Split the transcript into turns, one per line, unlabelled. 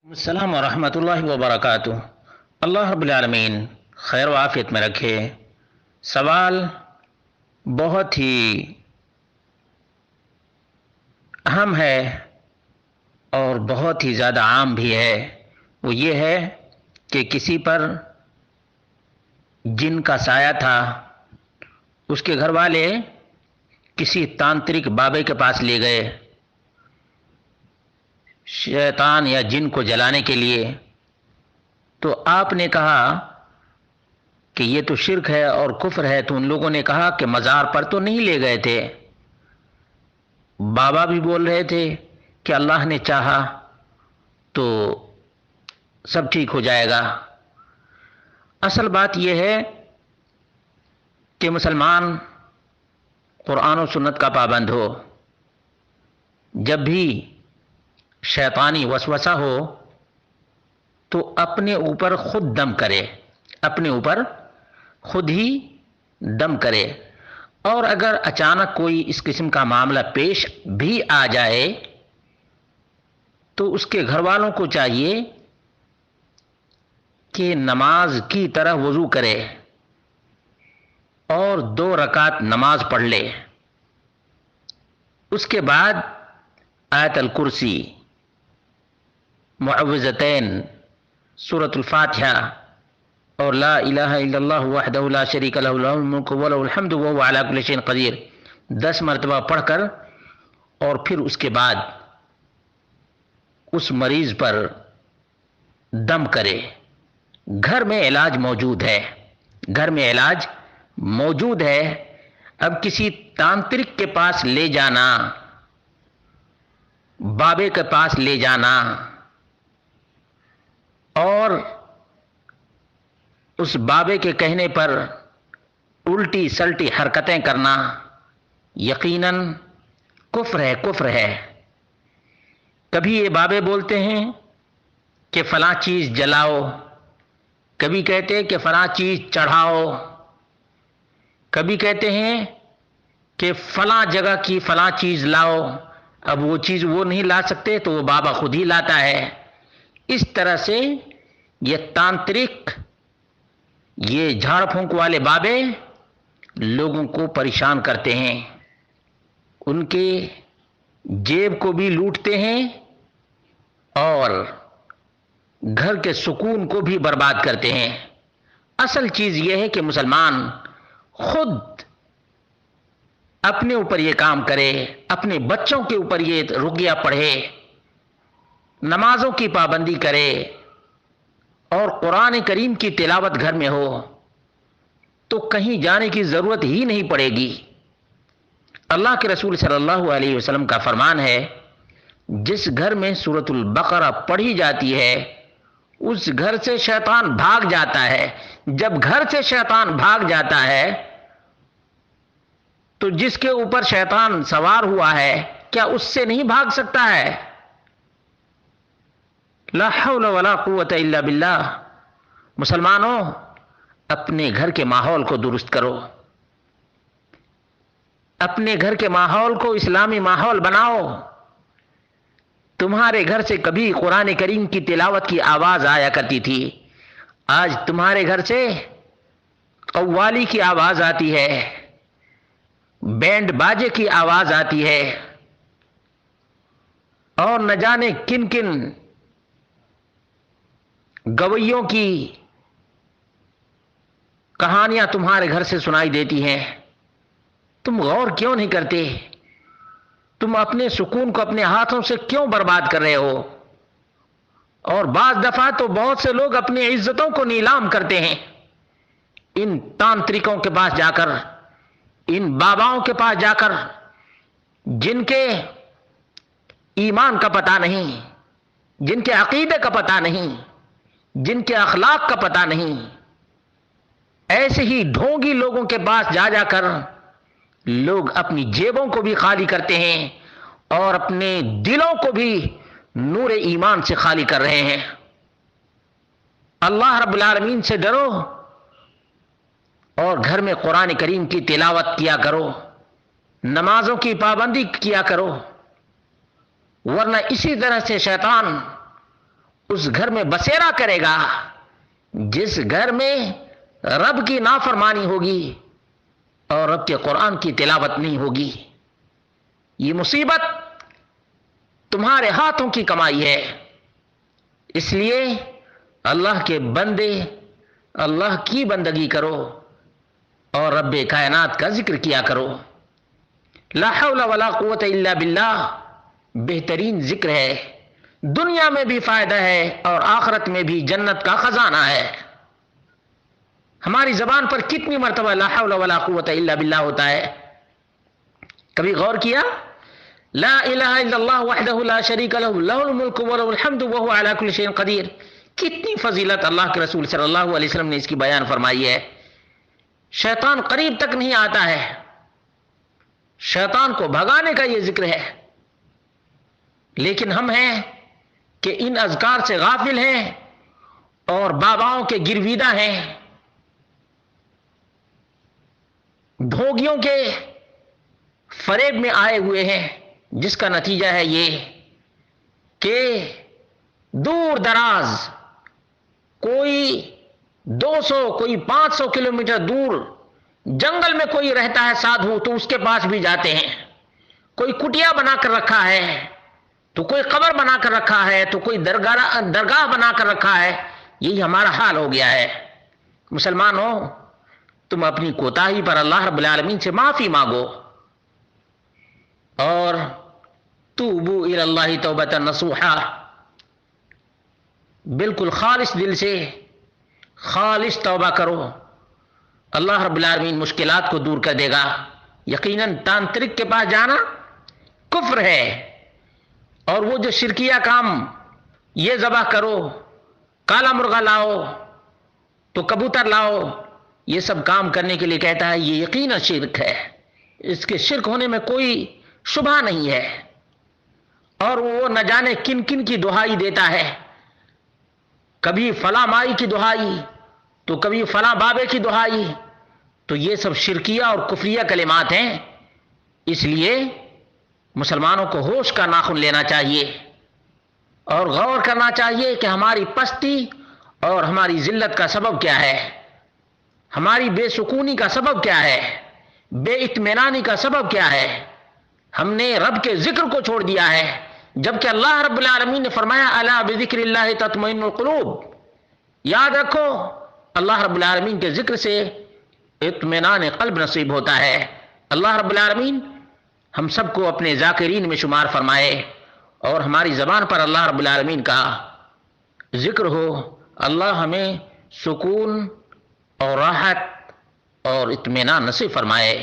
السلام ورحمۃ اللہ وبرکاتہ۔ اللہ رب العالمین خیر و عافیت میں رکھے۔ سوال بہت ہی اہم ہے اور بہت ہی زیادہ عام بھی ہے۔ وہ یہ ہے کہ کسی پر جن کا سایہ تھا، اس کے گھر والے کسی تانترک بابے کے پاس لے گئے شیطان یا جن کو جلانے کے لیے، تو آپ نے کہا کہ یہ تو شرک ہے اور کفر ہے، تو ان لوگوں نے کہا کہ مزار پر تو نہیں لے گئے تھے۔ بابا بھی بول رہے تھے کہ اللہ نے چاہا تو سب ٹھیک ہو جائے گا۔ اصل بات یہ ہے کہ مسلمان قرآن و سنت کا پابند ہو۔ جب بھی شیطانی وسوسہ ہو تو اپنے اوپر خود دم کرے، اپنے اوپر خود ہی دم کرے، اور اگر اچانک کوئی اس قسم کا معاملہ پیش بھی آ جائے تو اس کے گھر والوں کو چاہیے کہ نماز کی طرح وضو کرے اور 2 رکعت نماز پڑھ لے۔ اس کے بعد آیت الکرسی، معوذتین، سورۃ الفاتحہ اور لا الہ الا اللہ وحدہ لا شریک لہ لہ الملک ولہ الحمد وہو علی کل شیء قدیر 10 مرتبہ پڑھ کر، اور پھر اس کے بعد اس مریض پر دم کرے۔ گھر میں علاج موجود ہے، گھر میں علاج موجود ہے۔ اب کسی تانترک کے پاس لے جانا، بابے کے پاس لے جانا اور اس بابے کے کہنے پر الٹی سلٹی حرکتیں کرنا یقیناً کفر ہے، کفر ہے۔ کبھی یہ بابے بولتے ہیں کہ فلاں چیز جلاؤ، کبھی کہتے ہیں کہ فلاں چیز چڑھاؤ، کبھی کہتے ہیں کہ فلاں جگہ کی فلاں چیز لاؤ۔ اب وہ چیز وہ نہیں لا سکتے تو وہ بابا خود ہی لاتا ہے۔ اس طرح سے یہ تانترک، یہ جھاڑ پھونک والے بابے لوگوں کو پریشان کرتے ہیں، ان کے جیب کو بھی لوٹتے ہیں اور گھر کے سکون کو بھی برباد کرتے ہیں۔ اصل چیز یہ ہے کہ مسلمان خود اپنے اوپر یہ کام کرے، اپنے بچوں کے اوپر یہ رقیہ پڑھے، نمازوں کی پابندی کرے اور قرآن کریم کی تلاوت گھر میں ہو تو کہیں جانے کی ضرورت ہی نہیں پڑے گی۔ اللہ کے رسول صلی اللہ علیہ وسلم کا فرمان ہے، جس گھر میں سورۃ البقرہ پڑھی جاتی ہے اس گھر سے شیطان بھاگ جاتا ہے۔ جب گھر سے شیطان بھاگ جاتا ہے تو جس کے اوپر شیطان سوار ہوا ہے کیا اس سے نہیں بھاگ سکتا ہے؟ لا حول ولا قوت الا باللہ۔ مسلمانوں، اپنے گھر کے ماحول کو درست کرو، اپنے گھر کے ماحول کو اسلامی ماحول بناؤ۔ تمہارے گھر سے کبھی قرآن کریم کی تلاوت کی آواز آیا کرتی تھی، آج تمہارے گھر سے قوالی کی آواز آتی ہے، بینڈ باجے کی آواز آتی ہے، اور نہ جانے کن کن گویوں کی کہانیاں تمہارے گھر سے سنائی دیتی ہیں۔ تم غور کیوں نہیں کرتے؟ تم اپنے سکون کو اپنے ہاتھوں سے کیوں برباد کر رہے ہو؟ اور بعض دفعہ تو بہت سے لوگ اپنی عزتوں کو نیلام کرتے ہیں ان تانترکوں کے پاس جا کر، ان باباؤں کے پاس جا کر، جن کے ایمان کا پتہ نہیں، جن کے عقیدے کا پتہ نہیں، جن کے اخلاق کا پتہ نہیں۔ ایسے ہی ڈھونگی لوگوں کے پاس جا جا کر لوگ اپنی جیبوں کو بھی خالی کرتے ہیں اور اپنے دلوں کو بھی نور ایمان سے خالی کر رہے ہیں۔ اللہ رب العالمین سے ڈرو اور گھر میں قرآن کریم کی تلاوت کیا کرو، نمازوں کی پابندی کیا کرو، ورنہ اسی طرح سے شیطان اس گھر میں بسیرا کرے گا جس گھر میں رب کی نافرمانی ہوگی اور رب کے قرآن کی تلاوت نہیں ہوگی۔ یہ مصیبت تمہارے ہاتھوں کی کمائی ہے، اس لیے اللہ کے بندے اللہ کی بندگی کرو اور رب کائنات کا ذکر کیا کرو۔ لا حول ولا قوت الا باللہ بہترین ذکر ہے، دنیا میں بھی فائدہ ہے اور آخرت میں بھی جنت کا خزانہ ہے۔ ہماری زبان پر کتنی مرتبہ لا حول ولا قوت الا باللہ ہوتا ہے؟ کبھی غور کیا؟ لا الہ الا اللہ وحدہ لا شریک لہ لہ الملک ولہ الحمد وہو علی کل شیء قدیر۔ کتنی فضیلت اللہ کے رسول صلی اللہ علیہ وسلم نے اس کی بیان فرمائی ہے۔ شیطان قریب تک نہیں آتا ہے، شیطان کو بھگانے کا یہ ذکر ہے، لیکن ہم ہیں کہ ان اذکار سے غافل ہیں اور باباؤں کے گرویدہ ہیں، ڈھونگیوں کے فریب میں آئے ہوئے ہیں، جس کا نتیجہ ہے یہ کہ دور دراز کوئی 200 کوئی 500 کلومیٹر دور جنگل میں کوئی رہتا ہے سادھو تو اس کے پاس بھی جاتے ہیں، کوئی کٹیا بنا کر رکھا ہے تو کوئی قبر بنا کر رکھا ہے تو کوئی درگاہ بنا کر رکھا ہے۔ یہی ہمارا حال ہو گیا ہے۔ مسلمانوں، تم اپنی کوتاہی پر اللہ رب العالمین سے معافی مانگو اور توبوا الی اللہ توبۃ نصوحا، بالکل خالص دل سے خالص توبہ کرو، اللہ رب العالمین مشکلات کو دور کر دے گا۔ یقیناً تانترک کے پاس جانا کفر ہے، اور وہ جو شرکیہ کام، یہ ذبح کرو، کالا مرغا لاؤ تو کبوتر لاؤ، یہ سب کام کرنے کے لیے کہتا ہے، یہ یقیناً شرک ہے، اس کے شرک ہونے میں کوئی شبہ نہیں ہے۔ اور وہ نہ جانے کن کن کی دہائی دیتا ہے، کبھی فلاں مائی کی دہائی تو کبھی فلاں بابے کی دہائی، تو یہ سب شرکیہ اور کفریہ کلمات ہیں۔ اس لیے مسلمانوں کو ہوش کا ناخن لینا چاہیے اور غور کرنا چاہیے کہ ہماری پستی اور ہماری ذلت کا سبب کیا ہے، ہماری بے سکونی کا سبب کیا ہے، بے اطمینانی کا سبب کیا ہے۔ ہم نے رب کے ذکر کو چھوڑ دیا ہے، جبکہ اللہ رب العالمین نے فرمایا الا بذکر اللہ تطمئن القلوب۔ یاد رکھو، اللہ رب العالمین کے ذکر سے اطمینان قلب نصیب ہوتا ہے۔ اللہ رب العالمین ہم سب کو اپنے ذاکرین میں شمار فرمائے اور ہماری زبان پر اللہ رب العالمین کا ذکر ہو۔ اللہ ہمیں سکون اور راحت اور اطمینان نصیب فرمائے۔